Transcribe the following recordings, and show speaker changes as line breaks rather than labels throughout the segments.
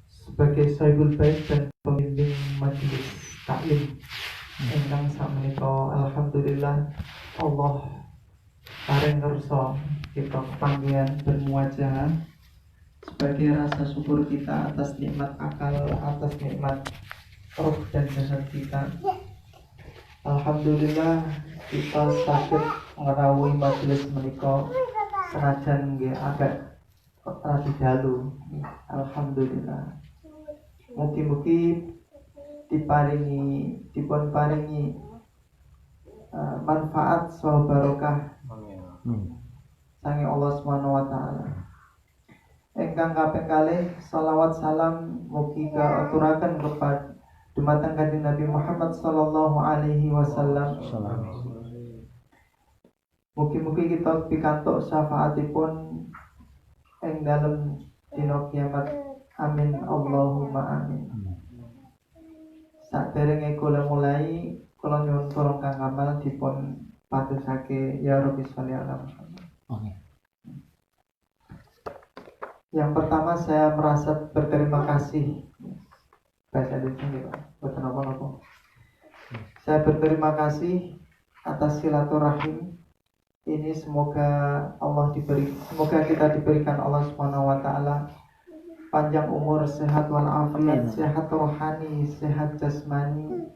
sebagai Sahibul Bait dan pembimbing majelis taklim ingkang sakmenika alhamdulillah Allah paring ngersa kita kepanggihan bermuajah sebagai rasa syukur kita atas nikmat akal, atas nikmat roh dan jasad kita. Alhamdulillah kita sakit ngerawuhi majelis menika senajan nggih agak radi dalu. Alhamdulillah. Mugi-mugi dipun paringi manfaat saha barokah sange Allah Subhanahu wa taala. Ingkang kaping kalih selawat salam mugi kaaturaken kepada dumateng Kanjeng Nabi Muhammad sallallahu alaihi wasallam. Mugi-mugi kita pikantuk syafaatipun ing dalem dina kiamat. Amin Allahumma amin. Saderenge kula mulai, kula nyuwun tolong Kang Kamal dipun patusake ya Rabbi sholli ala Muhammad. Yang pertama saya merasa berterima kasih. Bahasa Indonesia Pak, betul apa? Saya berterima kasih atas silaturahim ini, semoga kita diberikan Allah Subhanahu wa taala panjang umur, sehat walafiat, sehat rohani, sehat jasmani,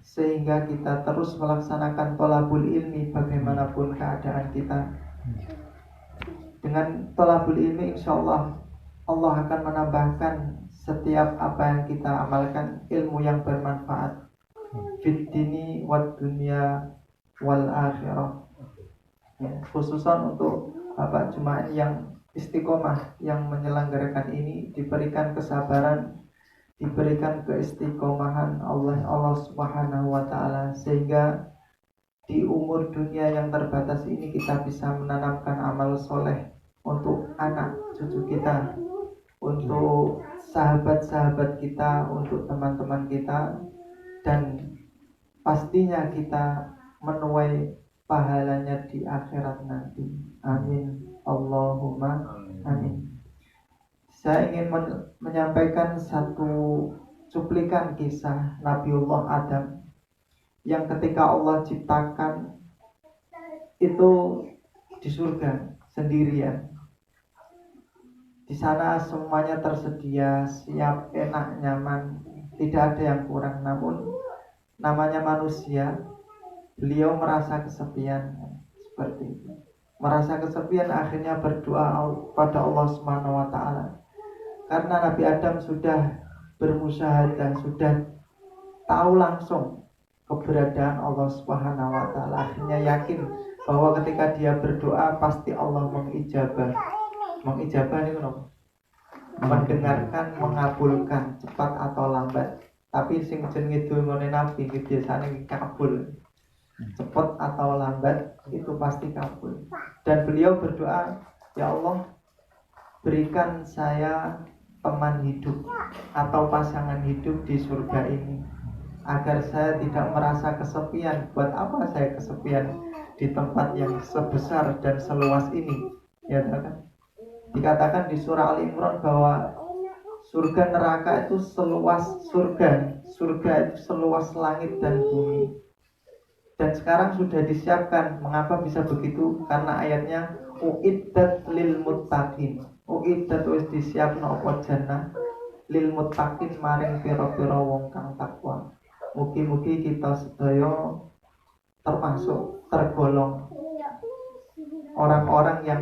sehingga kita terus melaksanakan thalabul ilmi bagaimanapun keadaan kita. Dengan thalabul ilmi insyaallah Allah akan menambahkan setiap apa yang kita amalkan ilmu yang bermanfaat fid dini wad dunya wal akhirah. Ya, khususan untuk Bapak Jemaah yang istiqomah yang menyelenggarakan ini, diberikan kesabaran, diberikan keistiqomahan Allah Subhanahu wa taala, sehingga di umur dunia yang terbatas ini kita bisa menanamkan amal soleh untuk anak cucu kita, untuk sahabat-sahabat kita, untuk teman-teman kita, dan pastinya kita menuai pahalanya di akhirat nanti. Amin Allahumma amin. Saya ingin menyampaikan satu cuplikan kisah Nabiullah Adam yang ketika Allah ciptakan itu di surga sendirian. Di sana semuanya tersedia, siap, enak, nyaman, tidak ada yang kurang. Namun namanya manusia, beliau merasa kesepian seperti itu. Merasa kesepian, akhirnya berdoa pada Allah Subhanahu wa taala. Karena Nabi Adam sudah bermusyahadah, sudah tahu langsung keberadaan Allah Subhanahu wa taala. Akhirnya yakin bahwa ketika dia berdoa pasti Allah mengijabah. Mengijabah ini kenapa? Mendengarkan, mengabulkan, cepat atau lambat. Tapi sing jenenge dongane Nabi biasanya kabul. Cepat atau lambat itu pasti kabul. Dan beliau berdoa, ya Allah, berikan saya teman hidup atau pasangan hidup di surga ini, agar saya tidak merasa kesepian. Buat apa saya kesepian di tempat yang sebesar dan seluas ini? Ya kan? Dikatakan di surah Al-Imran bahwa surga neraka itu seluas surga itu seluas langit dan bumi. Dan sekarang sudah disiapkan. Mengapa bisa begitu? Karena ayatnya uiddat lil muttaqin. Uiddat wis disiapno apa jannah lil muttaqin maring pira-pira wong kang takwa. Mugi-mugi kita sedaya tergolong orang-orang yang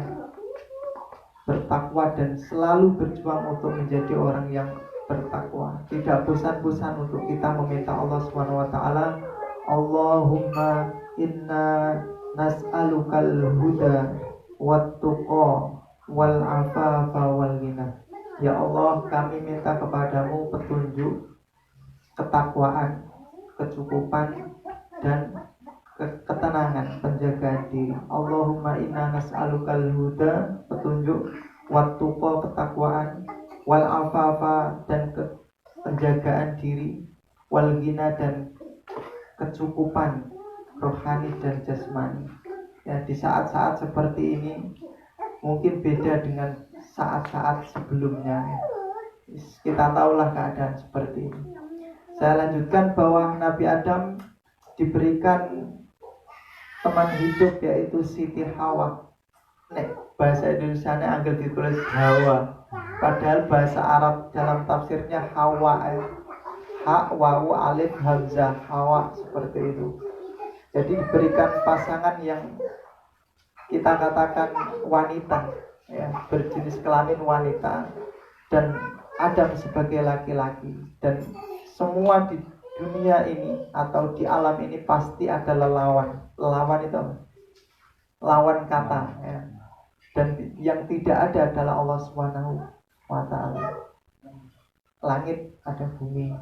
bertakwa dan selalu berjuang untuk menjadi orang yang bertakwa. Tidak bosan-bosan untuk kita meminta Allah Subhanahu wa taala, Allahumma inna nas'alukal huda wat tuqa wal afafa wal ghina. Ya Allah, kami minta kepadamu petunjuk, ketakwaan, kecukupan, dan ketenangan, penjagaan diri. Allahumma inna nas'alukal huda, petunjuk, wat tuqa, ketakwaan, wal afafa, dan penjagaan diri, wal ghina, dan kecukupan rohani dan jasmani. Ya, di saat-saat seperti ini mungkin beda dengan saat-saat sebelumnya. Kita tahulah keadaan seperti ini. Saya lanjutkan bahwa Nabi Adam diberikan teman hidup yaitu Siti Hawa. Nek bahasa Indonesianya anggar ditulis Hawa, padahal bahasa Arab dalam tafsirnya Hawa, ha, wawu, alif, hamzah, Hawa, seperti itu. Jadi diberikan pasangan yang kita katakan wanita, ya, berjenis kelamin wanita, dan Adam sebagai laki-laki. Dan semua di dunia ini atau di alam ini pasti adalah lawan itu lawan kata, ya. Dan yang tidak ada adalah Allah Subhanahu wa Ta'ala. Langit ada bumi,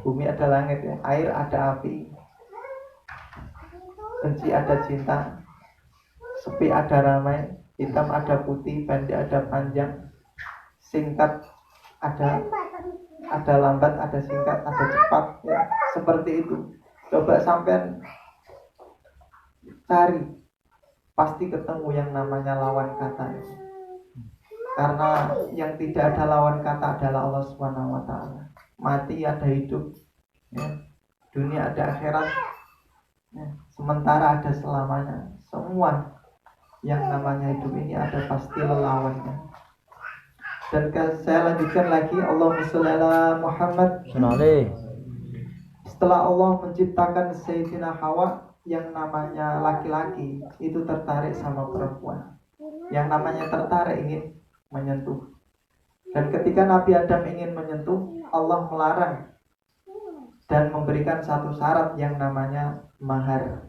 bumi ada langit, ya. Air ada api, benci ada cinta, sepi ada ramai, hitam ada putih, pendek ada panjang, singkat ada lambat, ada singkat, ada cepat, ya. Seperti itu. Coba sampean cari, pasti ketemu yang namanya lawan kata. Karena yang tidak ada lawan kata adalah Allah Subhanahu wa Ta'ala. Mati ada hidup, ya. Dunia ada akhirat, ya. Sementara ada selamanya. Semua yang namanya hidup ini ada pasti lawannya. Dan saya lanjutkan lagi, Allahumma sholli ala Muhammad. Setelah Allah menciptakan Sayyidina Hawa, yang namanya laki-laki itu tertarik sama perempuan. Yang namanya tertarik ingin menyentuh. Dan ketika Nabi Adam ingin menyentuh, Allah melarang dan memberikan satu syarat yang namanya mahar.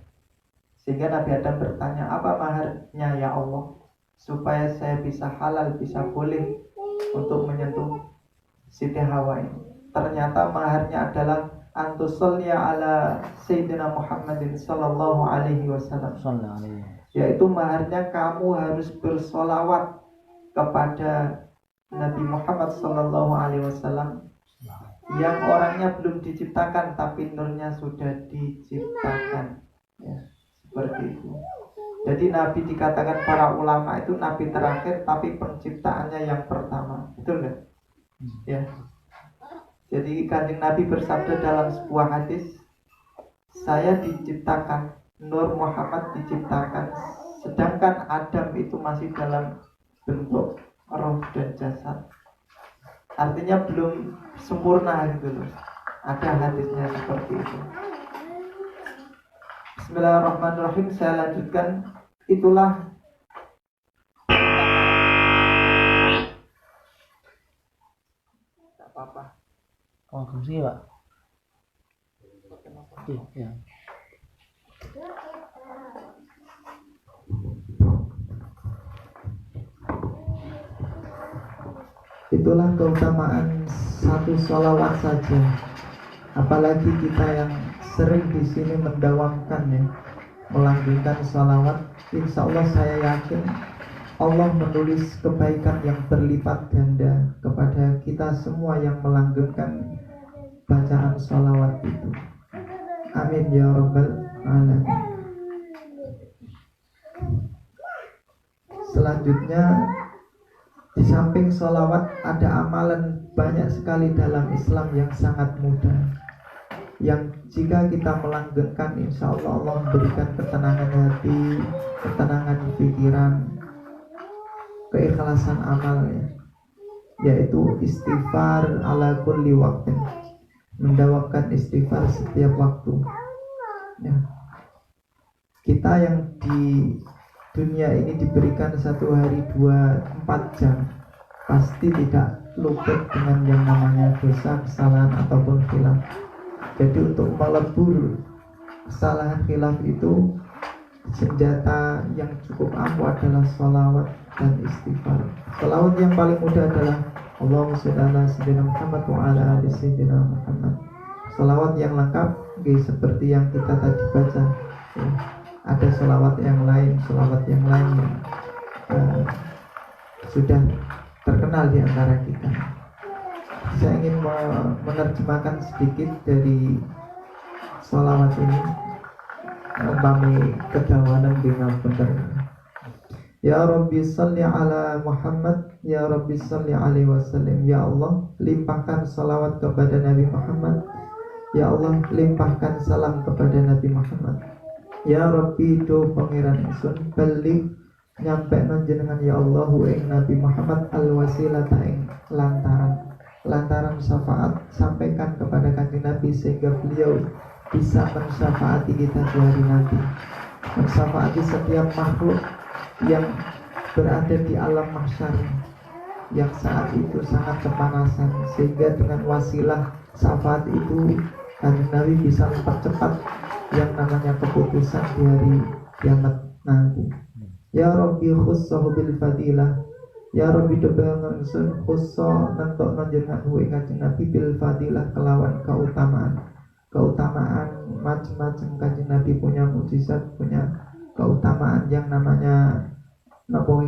Sehingga Nabi Adam bertanya, apa maharnya ya Allah, supaya saya bisa halal, bisa boleh untuk menyentuh Siti Hawa ini. Ternyata maharnya adalah antusolnya ala Sayyidina Muhammadin sallallahu alaihi wasallam. Yaitu maharnya kamu harus bersolawat kepada Nabi Muhammad sallallahu alaihi wasallam yang orangnya belum diciptakan tapi nurnya sudah diciptakan, ya, seperti itu. Jadi Nabi dikatakan para ulama itu Nabi terakhir tapi penciptaannya yang pertama. Betul nggak? Ya. Jadi Kanjeng Nabi bersabda dalam sebuah hadis, saya diciptakan, Nur Muhammad diciptakan, sedangkan Adam itu masih dalam bentuk roh dan jasad. Artinya belum sempurna gitu loh. Ada hadisnya seperti itu. Bismillahirrahmanirrahim. Saya lanjutkan. Itulah tak apa-apa.
Oh, kursi Pak. Iya.
Itulah keutamaan satu sholawat saja. Apalagi kita yang sering di sini mendawamkan, ya, melanggengkan sholawat. Insya Allah saya yakin Allah menulis kebaikan yang berlipat ganda kepada kita semua yang melanggengkan bacaan sholawat itu. Amin ya rabbal alamin. Selanjutnya, di samping sholawat ada amalan banyak sekali dalam Islam yang sangat mudah, yang jika kita melanggengkan insya Allah Allah memberikan ketenangan hati, ketenangan pikiran, keikhlasan amalnya, yaitu istighfar ala kulli waqtin, mendawamkan istighfar setiap waktu, ya. Kita yang di dunia ini diberikan 1 hari 24 jam, pasti tidak luput dengan yang namanya dosa, kesalahan ataupun khilaf. Jadi untuk melebur kesalahan khilaf itu, senjata yang cukup ampuh adalah sholawat dan istighfar. Sholawat yang paling mudah adalah Allahumma sholli ala sayyidina Muhammad wa ala ali sayyidina Muhammad. Sholawat yang lengkap, seperti yang kita tadi baca, ya. Ada sholawat yang lain yang sudah terkenal di antara kita. Saya ingin menerjemahkan sedikit dari sholawat ini, umpami kedawanan dengan benar. Ya Rabbi salli ala Muhammad, Ya Rabbi salli alaihi wasallam. Ya Allah, limpahkan salawat kepada Nabi Muhammad. Ya Allah, limpahkan salam kepada Nabi Muhammad. Ya Rabbi do pangeran ingsun balik nyampe jenengan ya Allah ing Nabi Muhammad al wasilata ing lantaran syafaat sampaikan kepada kanjeng Nabi sehingga beliau bisa mensyafaati kita di hari nanti, mensyafaati setiap makhluk yang berada di alam mahsyar yang saat itu sangat kepanasan, sehingga dengan wasilah syafaat itu kanjeng Nabi bisa mempercepat yang namanya keputusan di hari kiamat nanti. Ya Rabbi khussahu bil fadilah, Ya Rabbi dobengan sun khussa nentok njenengan ing kanjeng Nabi bil fadilah kelawan keutamaan macam-macam. Kanjeng Nabi punya mukjizat, punya keutamaan yang namanya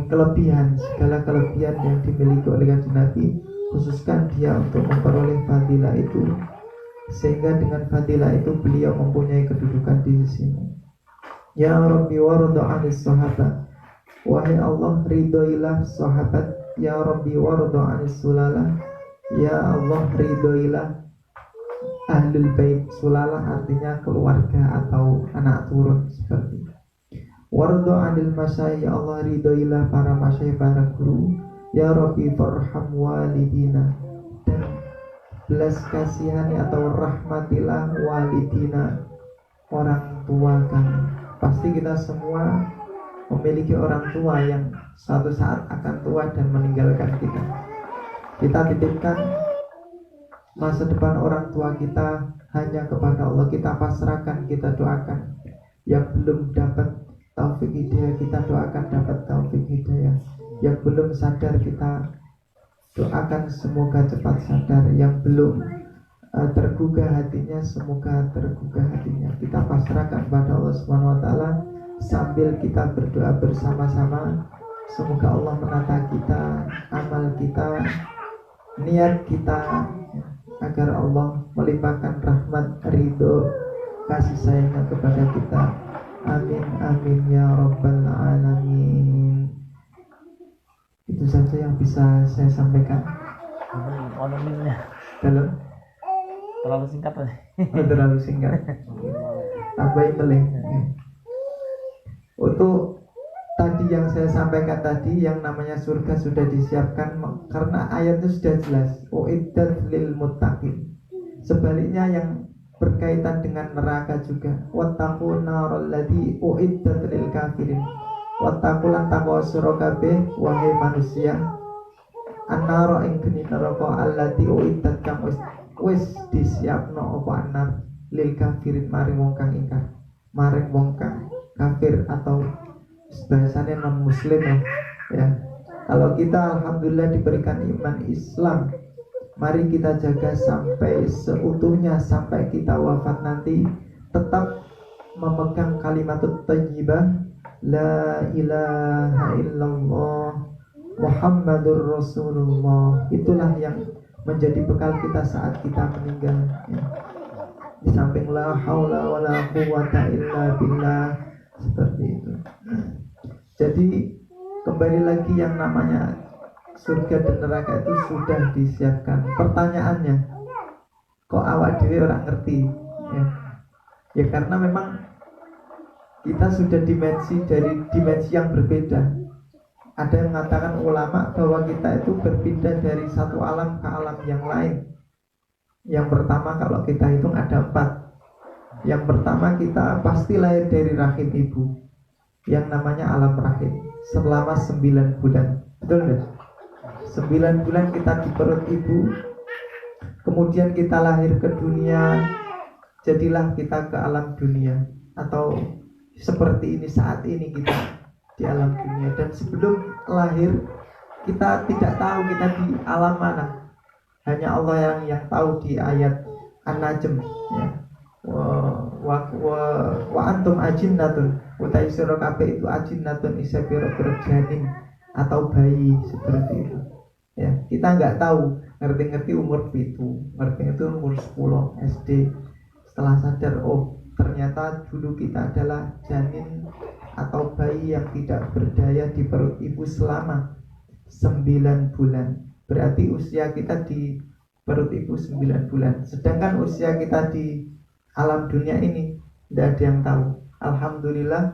kelebihan, segala kelebihan yang dimiliki oleh kanjeng Nabi, khususkan dia untuk memperoleh fadilah itu, sehingga dengan fadilah itu beliau mempunyai kedudukan di sini. Ya Rabbi warda 'anis sahabat, wahai Allah ridhoilah sahabat. Ya Rabbi warda 'anis sulalah, ya Allah ridhoilah ahlul bait. Sulalah artinya keluarga atau anak turun seperti itu. Warda 'anil masyayikh, ya Allah ridhoilah para masyayikh, para guru. Ya Rabbi farham walidina, dan belas kasihani atau rahmatilah walidina, orang tua kami. Pasti kita semua memiliki orang tua yang suatu saat akan tua dan meninggalkan kita. Kita titipkan masa depan orang tua kita hanya kepada Allah. Kita pasrahkan, kita doakan. Yang belum dapat taufik hidayah, kita doakan dapat taufik hidayah. Yang belum sadar, kita doakan semoga cepat sadar. Yang belum tergugah hatinya, semoga tergugah hatinya. Kita pasrahkan kepada Allah Subhanahu wa taala sambil kita berdoa bersama-sama. Semoga Allah menata kita, amal kita, niat kita, agar Allah melimpahkan rahmat, ridho, kasih sayangnya kepada kita. Amin amin ya rabbal alamin. Itu saja yang bisa saya sampaikan.
Terlalu singkat lah.
Terlalu singkat. Tambahin boleh. Untuk tadi yang saya sampaikan tadi, yang namanya surga sudah disiapkan, karena ayat itu sudah jelas. Uiddat lil muttaqin. Sebaliknya yang berkaitan dengan neraka juga. Wattaqun naral ladzi uiddat lil kafirin. Wattaqulan taqwa sira kabeh wahai manusia. An-nar ing geni neraka allati uiddat kang wis disiapno apa anar lil kafirin maring wong kang ingkar, maring wong kang kafir atau bahasanya non muslim ya. Kalau kita alhamdulillah diberikan iman Islam, mari kita jaga sampai seutuhnya, sampai kita wafat nanti tetap memegang kalimatut thayyibah la ilaha illallah Muhammadur Rasulullah. Itulah yang menjadi bekal kita saat kita meninggal ya. Di samping la haula wala quwwata illa billah, seperti itu. Jadi kembali lagi, yang namanya surga dan neraka itu sudah disiapkan. Pertanyaannya, kok awak dewe orang ngerti ya? Ya karena memang kita sudah dari dimensi yang berbeda. Ada yang mengatakan ulama bahwa kita itu berpindah dari satu alam ke alam yang lain. Yang pertama kalau kita hitung ada 4. Yang pertama kita pasti lahir dari rahim ibu, yang namanya alam rahim, selama 9 bulan. Betul gak? 9 bulan kita di perut ibu. Kemudian kita lahir ke dunia, jadilah kita ke alam dunia. Atau seperti ini saat ini kita di alam dunia. Dan sebelum lahir kita tidak tahu kita di alam mana. Hanya Allah yang tahu di ayat An-Najm ya. Wa antum ajinnatun, utai sira kabeh itu ajinnatun, isa pira-pira janin atau bayi, seperti itu ya. Kita nggak tahu, ngerti umur itu, ngerti itu umur 10 SD. Setelah sadar, oh ternyata dulu kita adalah janin atau bayi yang tidak berdaya di perut ibu selama 9 bulan. Berarti usia kita di perut ibu 9 bulan. Sedangkan usia kita di alam dunia ini tidak ada yang tahu. Alhamdulillah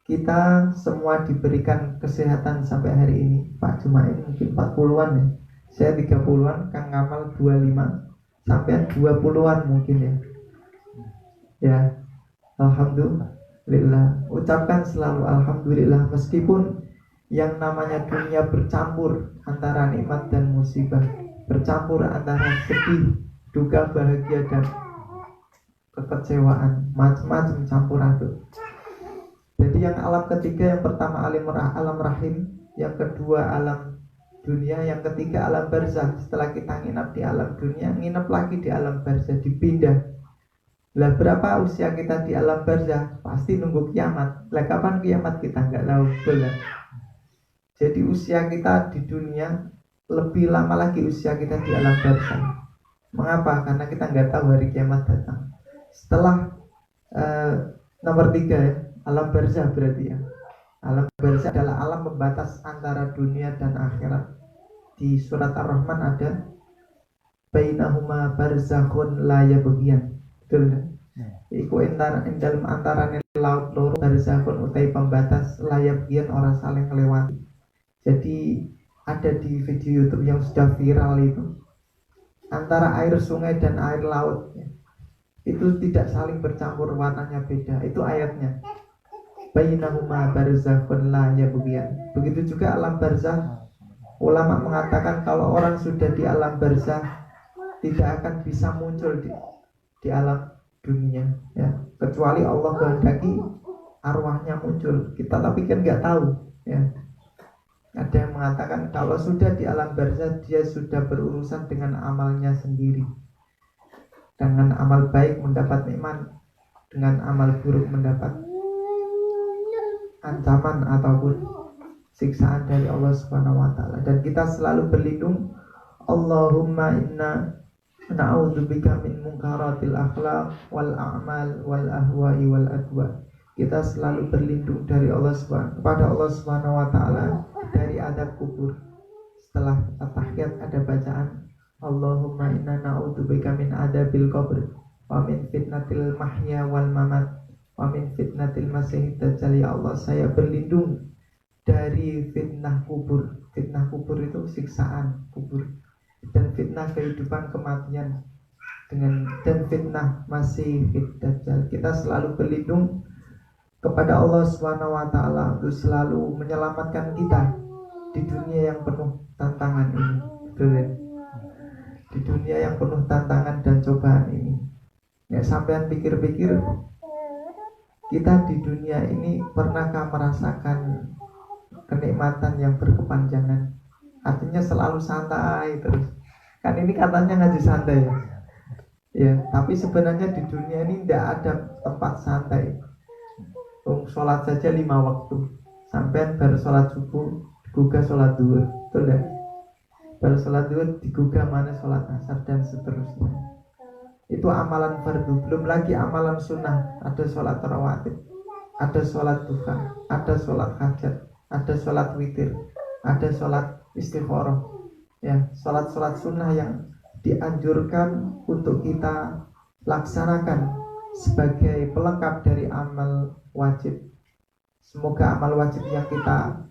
kita semua diberikan kesehatan sampai hari ini. Pak Jumain mungkin 40-an ya. Saya 30-an, Kang Kamal 25, sampai 20-an mungkin ya. Ya, alhamdulillah. Ucapkan selalu alhamdulillah, meskipun yang namanya dunia bercampur antara nikmat dan musibah, bercampur antara sedih, duka, bahagia, dan kekecewaan, macam-macam campur aduk. Jadi yang alam ketiga, yang pertama alam rahim, yang kedua alam dunia, yang ketiga alam barzah. Setelah kita nginap di alam dunia, nginap lagi di alam barzah, dipindah. Lah berapa usia kita di alam barzah? Pasti nunggu kiamat. Lah kapan kiamat kita nggak tahu, betul. Jadi usia kita di dunia lebih lama lagi usia kita di alam barzah. Mengapa? Karena kita nggak tahu hari kiamat datang. Setelah nomor 3 ya, alam barzah berarti ya. Alam barzah adalah alam pembatas antara dunia dan akhirat. Di surat Ar-Rahman ada bainahuma barzakhun la yabghiyan. Betul kan? Iku dalam antarane laut loro barzakhun utai pembatas la yabghiyan, orang saling melewati. Jadi ada di video YouTube yang sudah viral itu, antara air sungai dan air laut ya, itu tidak saling bercampur, warnanya beda. Itu ayatnya. Bainahuma barzakhun la yabghiyan. Begitu juga alam barzah. Ulama mengatakan kalau orang sudah di alam barzah tidak akan bisa muncul di alam dunia ya, kecuali Allah kehendaki arwahnya muncul. Kita tapi kan nggak tahu ya. Ada yang mengatakan kalau sudah di alam barzah dia sudah berurusan dengan amalnya sendiri. Dengan amal baik mendapat nikmat, dengan amal buruk mendapat ancaman ataupun siksaan dari Allah Subhanahu wa taala. Dan kita selalu berlindung, Allahumma inna na'udzubika min munkaratil akhlaq wal a'mal wal ahwa'i wal adwa. Kita selalu berlindung dari kepada Allah Subhanahu wa taala dari adab kubur. Setelah tahiyat ada bacaan Allahumma inna na'udzubika min adabil qabr wa min fitnatil mahya wal mamat wa min fitnatil masihid dajjal. Ya Allah, saya berlindung dari fitnah kubur. Fitnah kubur itu siksaan kubur, dan fitnah kehidupan kematian, dan fitnah masih dajjal. Kita selalu berlindung kepada Allah Subhanahu wa taala untuk selalu menyelamatkan kita di dunia yang penuh tantangan ini. Betul. Di dunia yang penuh tantangan dan cobaan ini. Ya, sampean pikir-pikir, kita di dunia ini pernahkah merasakan kenikmatan yang berkepanjangan? Artinya selalu santai terus. Kan ini katanya ngaji santai ya. Ya, tapi sebenarnya di dunia ini tidak ada tempat santai. Sholat saja 5 waktu. Sampai baru sholat subuh digugah sholat duhur. Betul ya? Baru sholat duhur digugah mana sholat asar dan seterusnya. Itu amalan fardu. Belum lagi amalan sunnah. Ada sholat rawatib, ada sholat duha, ada sholat hajat, ada sholat witir, ada sholat istikharah. Ya, sholat-sholat sunnah yang dianjurkan untuk kita laksanakan sebagai pelengkap dari amal wajib. Semoga amal wajib yang kita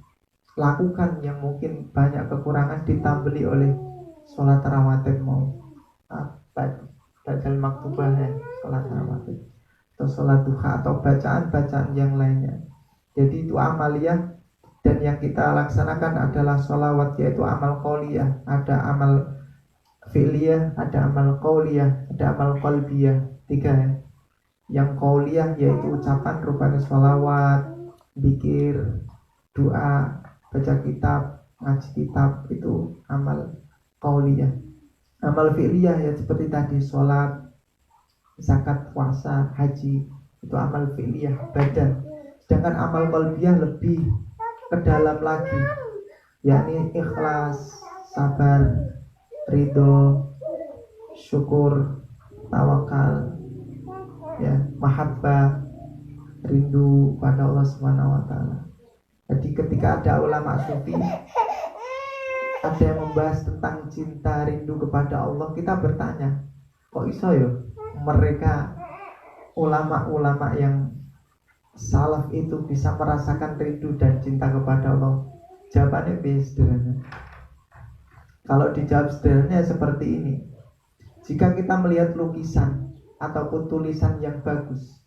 lakukan yang mungkin banyak kekurangan ditambahi oleh sholat rawatib, mau bacaan maktubah ya, sholat rawatib, atau sholat duha, atau bacaan-bacaan yang lainnya. Jadi itu amaliyah. Dan yang kita laksanakan adalah sholawat, yaitu amal qauliyah. Ada amal fi'liyah, ada amal qauliyah, ada amal qalbiyah. 3 ya. Yang qauliyah yaitu ucapan rupanya sholawat, zikir, doa, baca kitab, ngaji kitab, itu amal qauliyah. Amal fi'liyah ya seperti tadi sholat, zakat, puasa, haji, itu amal fi'liyah badan. Sedangkan amal qalbiyah lebih ke dalam lagi, yakni ikhlas, sabar, ridho, syukur, tawakal, ya, mahabbah, rindu pada Allah Subhanahu wa taala. Jadi ketika ada ulama sufi ada yang membahas tentang cinta rindu kepada Allah, kita bertanya, kok iso ya mereka ulama-ulama yang salaf itu bisa merasakan rindu dan cinta kepada Allah? Jawabannya sederhana. Kalau dijawab sederhana seperti ini. Jika kita melihat lukisan ataupun tulisan yang bagus,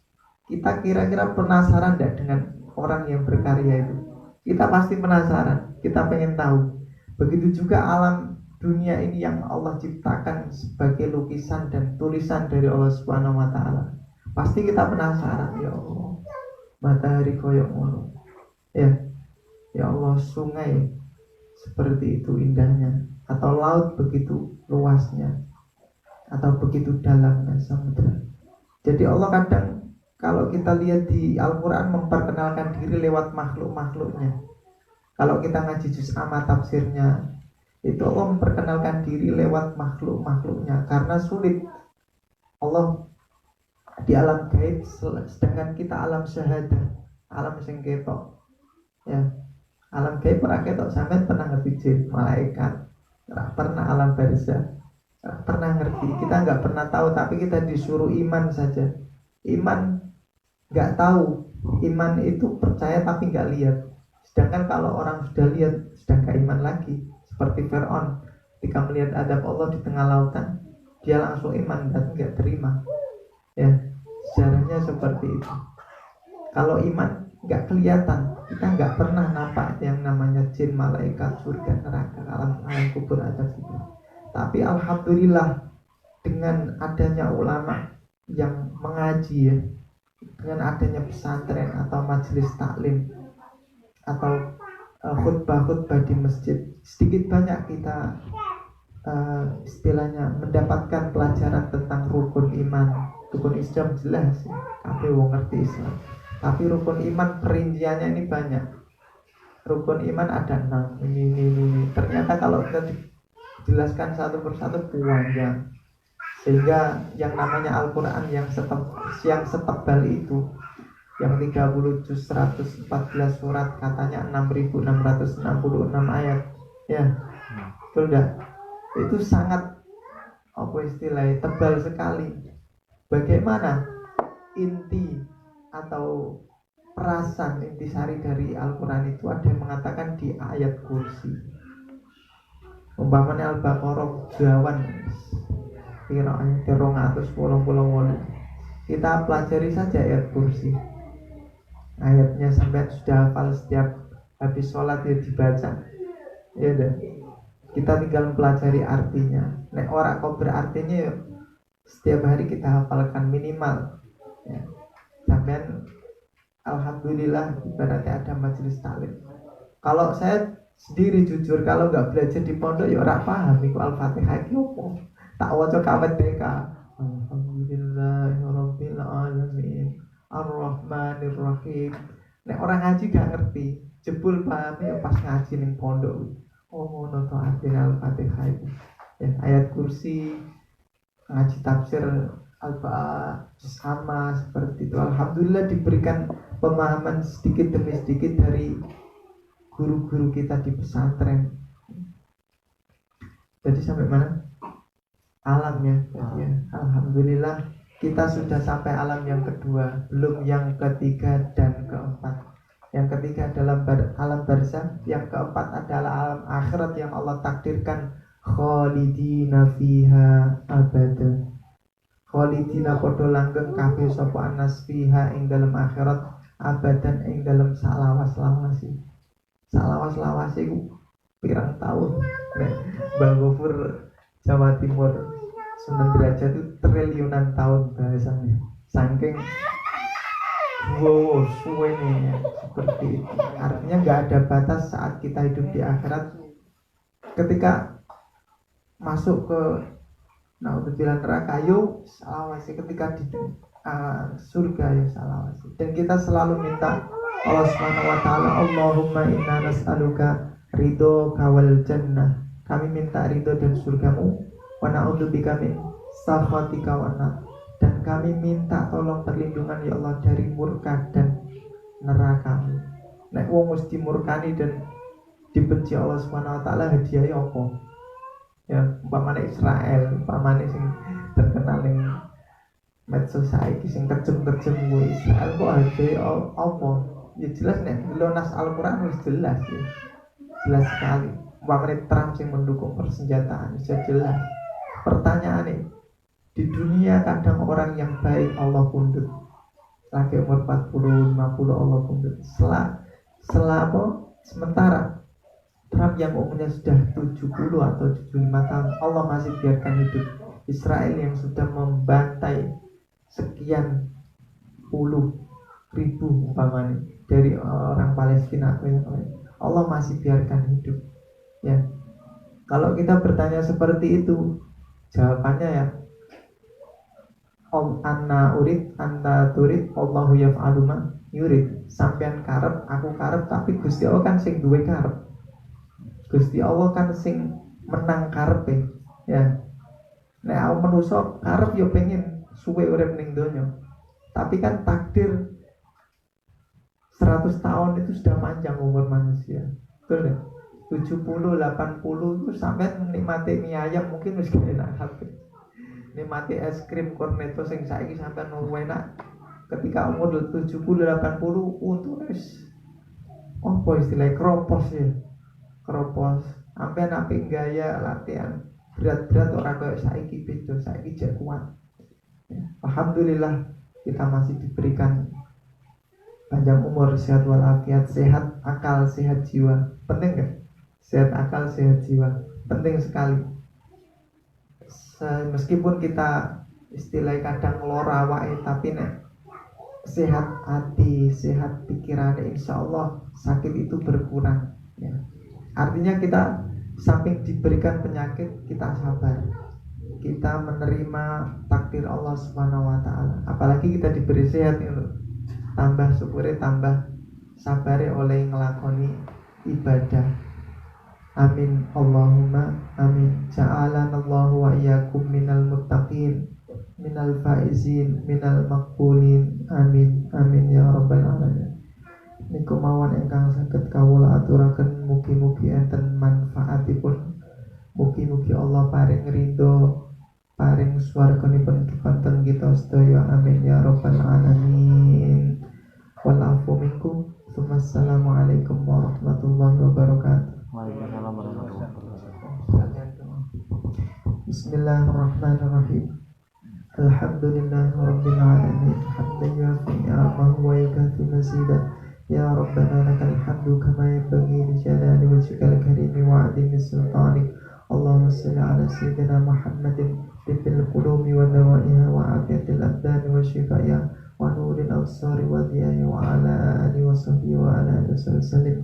kita kira-kira penasaran tidak dengan orang yang berkarya itu? Kita pasti penasaran, kita pengen tahu. Begitu juga alam dunia ini yang Allah ciptakan sebagai lukisan dan tulisan dari Allah Subhanahu wa taala. Pasti kita penasaran, ya Allah, matahari koyok ngono. Ya Allah, sungai seperti itu indahnya, atau laut begitu luasnya, atau begitu dalamnya samudra. Jadi Allah kadang kalau kita lihat di Al-Quran memperkenalkan diri lewat makhluk-makhluknya. Kalau kita ngaji juz amma tafsirnya, itu Allah memperkenalkan diri lewat makhluk-makhluknya. Karena sulit Allah di alam gaib, sedangkan kita alam syahadah, alam sing ketok. Ya, alam gaib pernah ketok, sampean pernah ngerti jin, malaikat, pernah alam barzah, pernah ngerti. Kita nggak pernah tahu, tapi kita disuruh iman saja. Iman nggak tahu, iman itu percaya tapi nggak lihat. Sedangkan kalau orang sudah lihat, sudah gak iman lagi. Seperti Fir'aun, ketika melihat adab Allah di tengah lautan, dia langsung iman dan gak terima. Ya, sejarahnya seperti itu. Kalau iman gak kelihatan, kita gak pernah nampak yang namanya jin, malaikat, surga, neraka, alam kubur, adab itu. Tapi alhamdulillah dengan adanya ulama yang mengaji ya, dengan adanya pesantren atau majelis taklim atau khutbah-khutbah di masjid, sedikit banyak kita istilahnya mendapatkan pelajaran tentang rukun iman. Rukun Islam jelas ya, tapi wong ngerti Islam. Tapi rukun iman perinciannya ini banyak. Rukun iman ada 6, ini. Ternyata kalau kita jelaskan satu persatu panjang. Sehingga yang namanya Al-Quran yang setebal itu, yang 30 juz 114 surat, katanya 6.666 ayat. Ya, betul enggak? Itu sangat apa istilahnya, tebal sekali. Bagaimana inti atau perasan intisari dari Al-Quran itu? Ada yang mengatakan di ayat kursi. Umpamanya Al-Baqarah jawan kira ayat 288. Kita pelajari saja ayat kursi. Ayatnya sampai sudah hafal, setiap habis sholat ya dibaca. Ya udah. Kita tinggal mempelajari artinya. Nek ora kok berartinya ya setiap hari kita hafalkan minimal. Ya. Sampai alhamdulillah ibaratnya ada majelis taklim. Kalau saya sendiri jujur kalau nggak belajar di pondok ya ora paham iku Al-Fatihah iki opo. Tak waca kawet TK. Alhamdulillahirabbil alamin. Ar-Rahmanir-Rahim. Nek orang ngaji gak ngerti, jebul pahamnya pas ngaji ning pondok. Oh, ngono to artinya Al-Fatihah itu. Ya, ayat kursi, ngaji tafsir Al-Baqarah, juz amma seperti itu. Alhamdulillah diberikan pemahaman sedikit demi sedikit dari guru-guru kita di pesantren. Jadi sampai mana? Alam ya. Ya. Alhamdulillah kita sudah sampai alam yang kedua, belum yang ketiga dan keempat. Yang ketiga adalah alam barzah, yang keempat adalah alam akhirat yang Allah takdirkan khalidina fiha abada. Khalidina padha langgeng kabeh sapa anas fiha ing dalam akhirat abadan ing dalam salawas-lawasi. Salawas-lawasi iku pirang tahun. Nek Bang Gofur Jawa Timur Sunan Derajat itu triliunan tahun bahasanya. Saking suwene seperti itu. Artinya nggak ada batas saat kita hidup di akhirat. Ketika masuk ke naudzubillah neraka, yo salawasi. Ketika di surga ya salawasi. Dan kita selalu minta Allah Subhanahu wa taala, Allahumma inna nas'aluka ridho kawal jannah. Kami minta ridho dan surgamu. Wa na'udzubika min sakhatika wa nar. Dan kami minta tolong perlindungan ya Allah dari murka dan neraka. Nek wong mesti murkani dan dibenci Allah Subhanahu wa taala hadiahnya apa? Ya, umpamane Israel, umpamane sing terkenal ning medsos saiki sing terjem-terjem kuwi Israel kok hadiahnya apa? Ya jelas nek delok nas Al-Qur'an wis jelas ya. Jelas sekali. Umpamane Trump sing mendukung persenjataan sudah jelas. Pertanyaannya, di dunia kadang orang yang baik Allah pundut. Lagi umur 40, 50 Allah pundut. Sementara Trump yang umurnya sudah 70 atau 75 tahun Allah masih biarkan hidup. Israel yang sudah membantai sekian puluh ribu umpamanya dari orang Palestina atau yang lain, Allah masih biarkan hidup. Ya, kalau kita bertanya seperti itu, jawabannya ya anna urid anta turid Allahu yaf'alu ma yurid. Sampean karep, aku karep, tapi Gusti Allah kan sing duwe karep. Gusti Allah kan sing menang karepe. Ya. Nek aku manusa karep yo pengen suwe urip ning donya. Tapi kan takdir 100 tahun itu sudah panjang umur manusia. Betul ya? 70, 80 itu sampai nikmati mie ayam mungkin wis enak kabeh. Nikmati es krim cornetto sing saiki sampai enak. Ketika umur 70, 80 untuk wis apa istilah kropos ya. Kropos. Sampai apik gaya latihan berat-berat ora koyo saiki beda, saiki jek kuat. Ya. Alhamdulillah kita masih diberikan panjang umur, sehat walafiat, sehat akal, sehat jiwa. Penting kan? Sehat akal, sehat jiwa, penting sekali. Meskipun kita istilahnya kadang lora wae, tapi nek sehat hati, sehat pikiran, insya Allah sakit itu berkurang. Ya. Artinya kita samping diberikan penyakit, kita sabar, kita menerima takdir Allah Subhanahu wa taala. Apalagi kita diberi sehat itu, tambah syukure, tambah sabare oleh ngelakoni ibadah. Amin Allahumma amin. Ja'alanallahu wa iyyakum minal muttaqin, minal faizin, minal maqbulin. Amin amin ya rabbal alamin. Niku mawon ingkang saged kawula aturaken, mugi-mugi enten manfaatipun. Mugi-mugi Allah paring ridho, paring swarganipun kepanten kita sedaya. Amin ya rabbal alamin. Wal afu minkum. Wassalamualaikum warahmatullahi wabarakatuh.
Waalaikumsalam warahmatullahi wabarakatuh.
Bismillahirrahmanirrahim. Alhamdulillahirabbil alamin. Hamdan yuwafi ni'amahu wa yukafi mazidah. Ya Rabbana lakal hamdu kama yanbaghi li jalali wajhikal karim wa 'azimi sultanik. Allahumma shalli ala sayyidina Muhammadin tibbil qulubi wa dawaiha wa afiyatil abdani wa shifaiha wa nuril absari wa diyahi wa ala alihi wa sahbihi wa ala alihi wa sallim.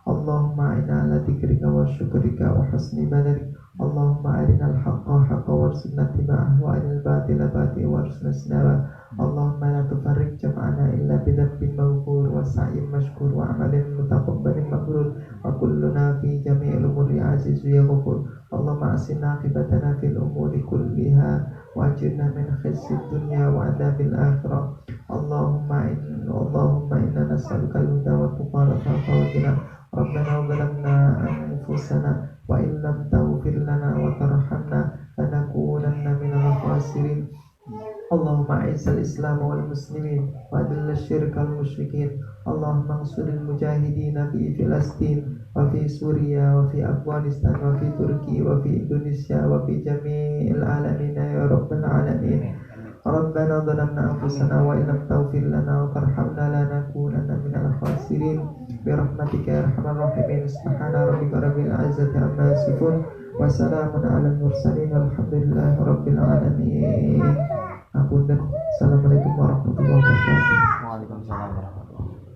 Allahumma inna ala dzikrika wa syukrika wa husni ibadatik. Allahumma arinal haqqa haqqa warzuqna ittiba'ahu wa arinal batila batila warzuqna ijtinabah. Allahumma la tufarriq jam'ana illa bidhanbin maghfur wa sa'in mashkur wa amalin mutaqabbalin mabrur wa kulluna fi jami'il umuri azizu ya ghafur. Allahumma asinna aqibatana fil umuri kulliha wa ajirna min khizyid dunya wa adzabil akhirah. Allahumma inna nas'aluka al-huda wa tuqa wa al-ghina. Rabbana zalamna anfusana wa in lam taghfir lana wa tarhamna lanakunanna minal khasirin. Allahumma a'izzal Islam wal muslimin wa adillal syirka wal musyrikin. Allahumma ansuril mujahidina fi Filastin wa fi Suriya wa fi Afghanistan wa fi Turki wa fi Indonesia wa fi jami'il alamin ya rabbal alamin. Rabbana zalamna anfusana wa in lam taghfir lana wa tarhamna lanakunanna minal khasirin. Bi rahmatika ya arhamar rahimin. Subhana rabbika rabbil izzati amma yasifun wa salamun alal mursalin walhamdulillahi rabbil alamin. Assalamualaikum warahmatullahi wabarakatuh.
Waalaikumsalam warahmatullahi wabarakatuh.